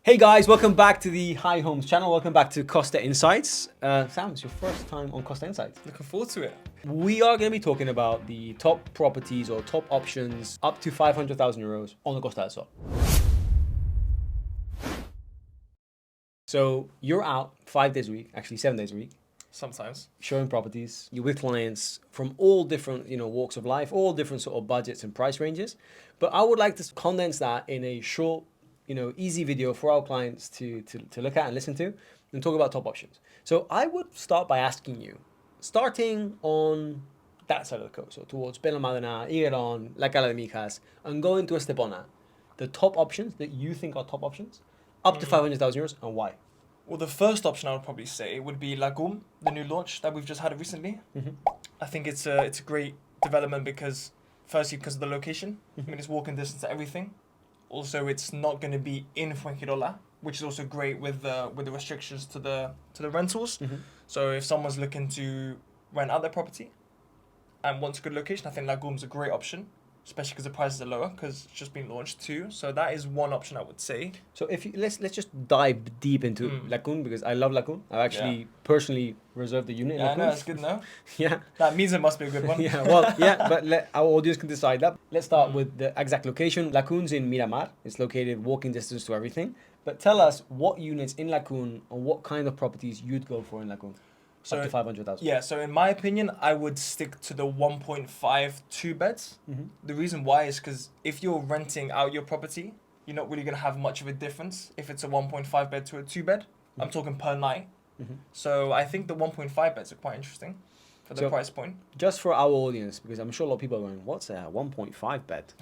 Hey guys, welcome back to the High Homes channel. Welcome back to Costa Insights. Sam, it's your first time on Costa Insights. Looking forward to it. We are going to be talking about the top properties or top options up to 500,000 euros on the Costa del Sol. So you're out 5 days a week, actually 7 days a week, Sometimes. showing properties. You're with clients from all different, walks of life, all different sort of budgets and price ranges. But I would like to condense that in a short, easy video for our clients to look at and listen to and talk about top options. So I would start by asking you, starting on that side of the coast, so towards Benalmádena, Higuerón, Lakun Mijas, and going to Estepona, the top options that you think are top options, up to 500,000 euros, and why? Well, the first option I would probably say would be Lakun, the new launch that we've just had recently. I think it's a great development because, firstly, because of the location. I mean, it's walking distance to everything. Also, it's not going to be in Fuengirola, which is also great with the restrictions to the rentals. So if someone's looking to rent out their property and wants a good location, I think Lagun's a great option, especially because the prices are lower because it's just been launched too. So that is one option I would say. So if let's just dive deep into Lakun, because I love Lakun. I actually personally reserved the unit in Yeah, Lakun. I know, that's good now. Yeah. That means it must be a good one. But our audience can decide that. Let's start with the exact location. Lakun's in Miramar. It's located walking distance to everything. But tell us what units in Lakun or what kind of properties you'd go for in Lakun. Up to 500,000. Yeah, so in my opinion, I would stick to the 1.5 2 beds. The reason why is because if you're renting out your property, you're not really going to have much of a difference if it's a 1.5 bed to a 2 bed. I'm talking per night. So I think the 1.5 beds are quite interesting for the price point. Just for our audience, because I'm sure a lot of people are going, what's a 1.5 bed?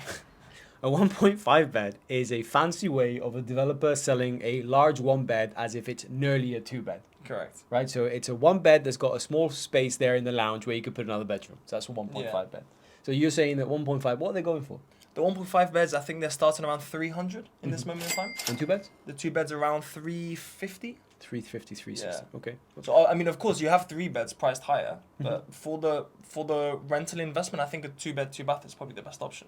A 1.5 bed is a fancy way of a developer selling a large 1 bed as if it's nearly a 2 bed. Correct. Right, so it's a 1 bed that's got a small space there in the lounge where you could put another bedroom. So that's a 1.5 bed. So you're saying that 1.5, what are they going for? The 1.5 beds, I think they're starting around 300 in this moment in time. And 2 beds? The 2 beds around 350. 350, 360. Yeah. Okay. So I mean, of course, you have 3 beds priced higher, but for the rental investment, I think a 2 bed, 2 bath is probably the best option.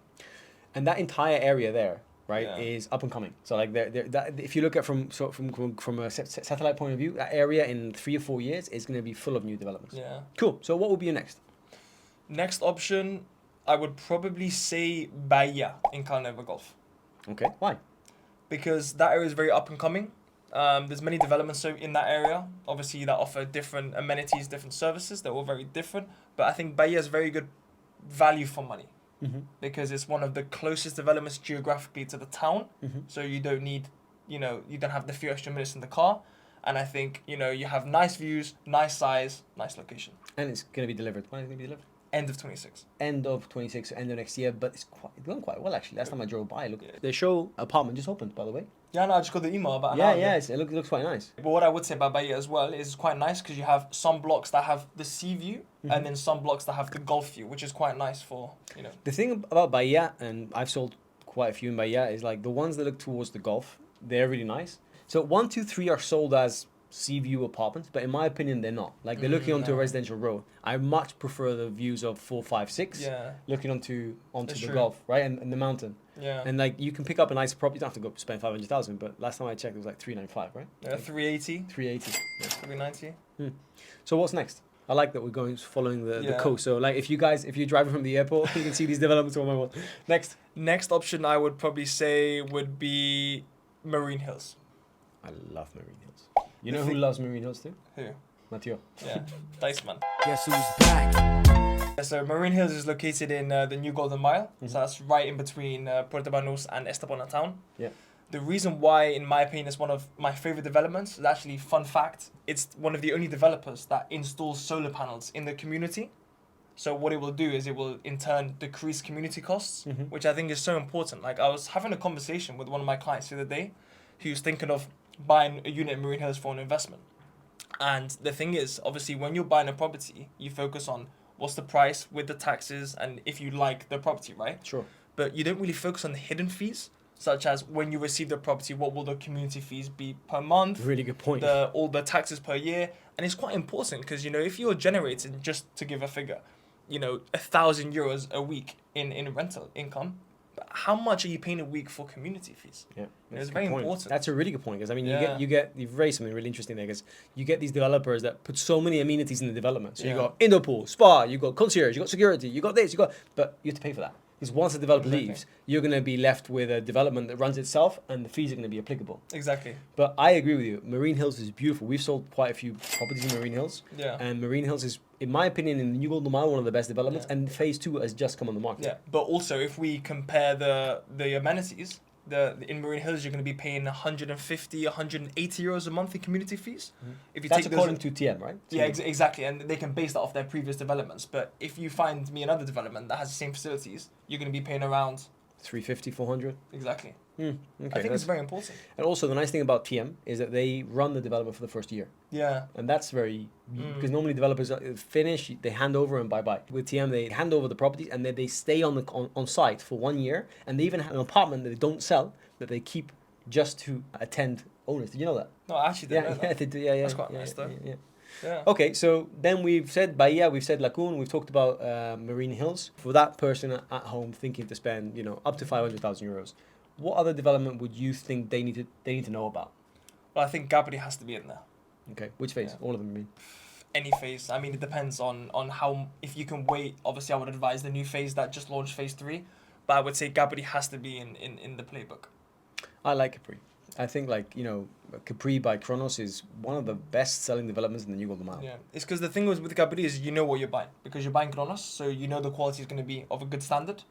And that entire area there, right, Yeah. is up and coming. So like, if you look at from a satellite point of view, that area in 3 or 4 years is going to be full of new developments. Yeah. Cool. So what will be your next? Next option, I would probably say Bahia in Calanova Golf. Okay. Why? Because that area is very up and coming. There's many developments in that area, obviously, that offer different amenities, different services. They're all very different. But I think Bahia is very good value for money. Because it's one of the closest developments geographically to the town. So you don't need, you don't have the few extra minutes in the car. And I think, you have nice views, nice size, nice location. And it's going to be delivered. When is it going to be delivered? End of 26. End of 26, end of next year. But it's going quite well, actually. Last time I drove by, look, the show apartment just opened, by the way. Yeah, no, I just got the email about an hour ago. It looks quite nice. But what I would say about Bahia as well is it's quite nice because you have some blocks that have the sea view and then some blocks that have the Gulf view, which is quite nice for, The thing about Bahia, and I've sold quite a few in Bahia, is like the ones that look towards the Gulf, they're really nice. So 1, 2, 3 are sold as sea view apartments, but in my opinion, they're not. Like they're looking onto a residential road. I much prefer the views of 4, 5, 6, looking onto That's the true. Gulf, right, and the mountain. Yeah. And like you can pick up a nice property. You don't have to go spend 500,000, but last time I checked, it was like 395, right? Yeah, 380, 380. 390. So what's next? I like that we're going following the Yeah. coast. So like if you're driving from the airport, you can see these developments one by one. Next option I would probably say would be Marine Hills. I love Marine Hills. You know who loves Marine Hills too? Who? Matteo. Yeah, Dice Man. Guess who's back? Yeah, so Marine Hills is located in the New Golden Mile. So that's right in between Puerto Banús and Estepona town. Yeah. The reason why, in my opinion, it's one of my favorite developments is actually, fun fact, it's one of the only developers that installs solar panels in the community. So what it will do is it will, in turn, decrease community costs, which I think is so important. Like, I was having a conversation with one of my clients the other day who's thinking of buying a unit in Marine Hills for an investment. And the thing is, obviously, when you're buying a property, you focus on what's the price with the taxes and if you like the property, right? Sure. But you don't really focus on the hidden fees, such as when you receive the property, what will the community fees be per month? Really good point. All the taxes per year. And it's quite important because, if you're generating, just to give a figure, €1,000 a week in rental income, how much are you paying a week for community fees? Yeah, It's a very good point. important. That's a really good point because I mean, Yeah. you've raised something really interesting there because you get these developers that put so many amenities in the development. So you Yeah. got indoor pool, spa, you got concierge, you got security, you got this, but you have to pay for that. Because once the developer Exactly. leaves, you're going to be left with a development that runs itself, and the fees are going to be applicable. Exactly. But I agree with you. Marine Hills is beautiful. We've sold quite a few properties in Marine Hills. Yeah. And Marine Hills is, in my opinion, in the New Golden Mile, one of the best developments. Yeah. And phase 2 has just come on the market. Yeah, but also if we compare the amenities, in Marine Hills you're going to be paying 150, 180 euros a month in community fees. If you That's take according to TM, right? yeah, exactly, and they can base that off their previous developments. But if you find me another development that has the same facilities, you're going to be paying around 350, 400. exactly. Okay, I think it's very important. And also the nice thing about TM is that they run the development for the first year. Yeah, And that's very, because normally developers finish, they hand over and bye-bye. With TM, they hand over the properties and then they stay on site for 1 year. And they even have an apartment that they don't sell, that they keep just to attend owners. Did you know that? no, I actually didn't know Yeah, that. they do. Yeah, yeah. That's quite yeah, nice, though. Yeah. Yeah. Okay, so then we've said Bahia, we've said Lakun, we've talked about Marine Hills. For that person at home thinking to spend, up to 500,000 euros, what other development would you think they need to know about? Well, I think Capri has to be in there. Okay, which phase? Yeah. All of them, I mean. Any phase. I mean, it depends on how, if you can wait. Obviously, I would advise the new phase that just launched phase 3. But I would say Capri has to be in the playbook. I like Capri. I think Capri by Kronos is one of the best selling developments in the New Golden Mile. Yeah, it's because the thing with Capri is you know what you're buying. Because you're buying Kronos, so you know the quality is going to be of a good standard.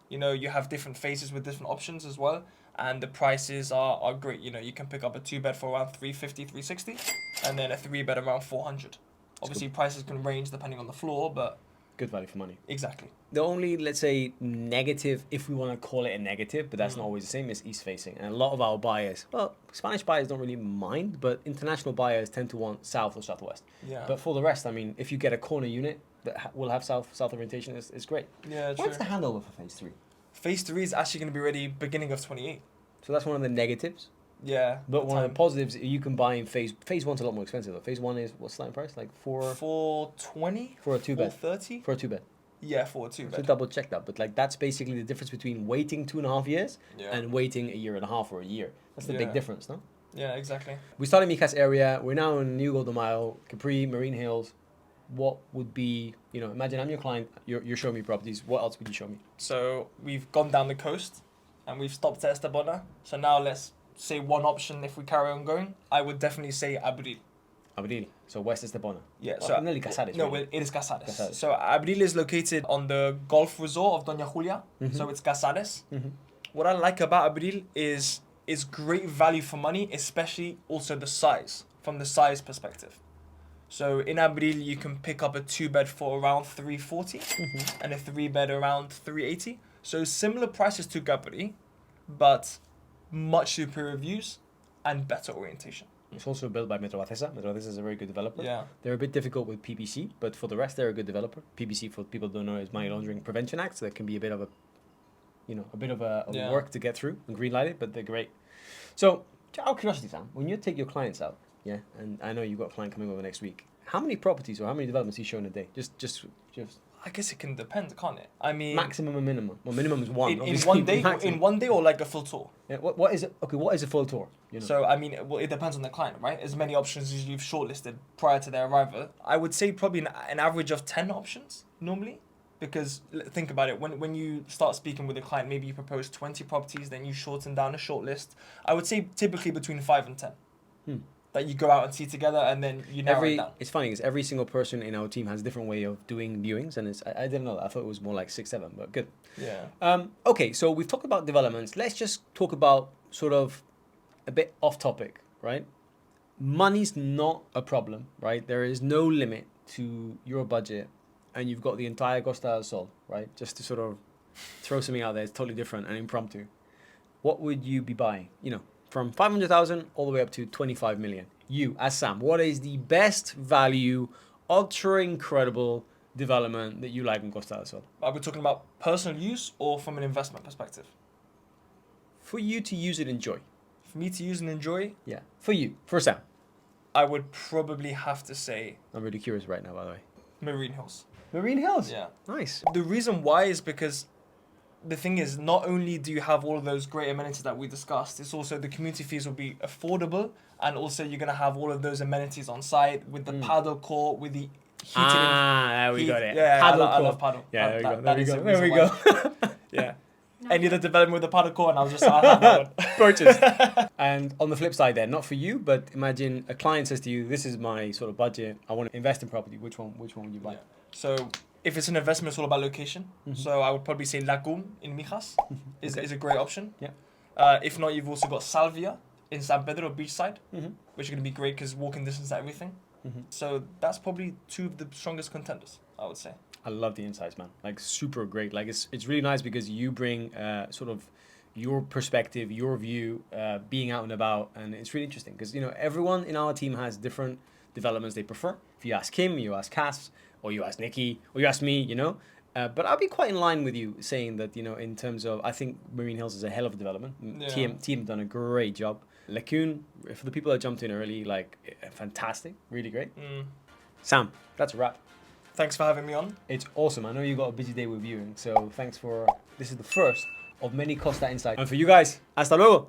You have different phases with different options as well. And the prices are great. You can pick up a 2-bed for around 350, 360. And then a 3-bed around 400. Obviously, prices can range depending on the floor, but... Good value for money. Exactly. The only, let's say, negative, if we want to call it a negative, but that's not always the same, is east facing. And a lot of our buyers, well, Spanish buyers don't really mind, but international buyers tend to want south or southwest. Yeah. But for the rest, I mean, if you get a corner unit that will have south orientation, it's great. Yeah, true. When's the handover for phase 3? Phase 3 is actually going to be ready beginning of 28. So that's one of the negatives. Yeah. But one of the positives, you can buy in phase 1's a lot more expensive though. Phase 1 is, what's the price? Like 420? for a 2-bed. 430? For a 2-bed. Yeah, for a 2-bed. So double check that. But that's basically the difference between waiting 2.5 years and waiting a year and a half or a year. That's the big difference, no? Yeah, exactly. We started Mijas area. We're now in New Golden Mile, Capri, Marine Hills. What would be, imagine I'm your client, you're showing me properties. What else would you show me? So we've gone down the coast and we've stopped at Estepona. So now let's say one option if we carry on going. I would definitely say Abril. Abril. So West Estepona. Yeah, Well, so nearly Casares. no, really. it is Casares. Casares. So Abril is located on the golf resort of Doña Julia. So it's Casares. What I like about Abril is it's great value for money, especially also the size, from the size perspective. So in Abril, you can pick up a 2-bed for around 340 and a 3-bed around 380. So similar prices to Capri, but much superior views and better orientation. It's also built by Metro Acesa. Metro Acesa is a very good developer. Yeah. They're a bit difficult with PPC, but for the rest, they're a good developer. PPC, for people who don't know, is Money Laundering Prevention Act. So that can be a bit of a work to get through and green light it, but they're great. So, out of curiosity, Sam, when you take your clients out, and I know you've got a client coming over next week, how many properties or how many developments do you show in a day? Just I guess it can depend, can't it? I mean, maximum and minimum. Well, minimum is one. in obviously, one day, maximum. in one day, or like a full tour. Yeah, what is it? Okay, what is a full tour? So I mean, well, it depends on the client, right? As many options as you've shortlisted prior to their arrival. I would say probably an average of 10 options normally, because think about it. When you start speaking with a client, maybe you propose 20 properties, then you shorten down a short list. I would say typically between 5 and 10. That you go out and see together, and then you narrow it down. It's funny because every single person in our team has a different way of doing viewings, and I didn't know that. I thought it was more like 6, 7, but good. Yeah. Okay, so we've talked about developments. Let's just talk about sort of a bit off topic, right? Money's not a problem, right? There is no limit to your budget, and you've got the entire Costa del Sol, right? Just to sort of throw something out there, it's totally different and impromptu. What would you be buying? From 500,000 all the way up to 25 million. You, as Sam, what is the best value, ultra incredible development that you like in Costa del Sol? Are we talking about personal use or from an investment perspective? For you to use and enjoy. For me to use and enjoy, Yeah. For you, for Sam. I would probably have to say I'm really curious right now, by the way. Marine Hills. Marine Hills. Yeah. Nice. The reason why is because the thing is, not only do you have all of those great amenities that we discussed, it's also the community fees will be affordable, and also you're gonna have all of those amenities on site with the paddle court, with the heated. We got it. Yeah, Paddle I love court. paddle. Yeah, there we go. There we is go. the There we reason go. why. Yeah. Any other development with the paddle court, and I have that one. Purchased. And on the flip side then, not for you, but imagine a client says to you, this is my sort of budget, I want to invest in property. Which one would you buy? Yeah. So if it's an investment, it's all about location. So I would probably say Lakun in Mijas is a great option. Yeah. If not, you've also got Salvia in San Pedro beachside, which are going to be great because walking distance to everything. So that's probably two of the strongest contenders, I would say. I love the insights, man. Like super great. Like it's really nice because you bring sort of your perspective, your view, being out and about, and it's really interesting because everyone in our team has different developments they prefer. If you ask Kim, you ask Cass, or you ask Nikki, or you ask me, but I'll be quite in line with you saying that in terms of I think Marine Hills is a hell of a development. Yeah. Team done a great job. Lakun, for the people that jumped in early, like fantastic, really great. Sam, that's a wrap. Thanks for having me on. It's awesome. I know you got a busy day with viewing, so thanks for. This is the first of many Costa Insights. And for you guys, hasta luego.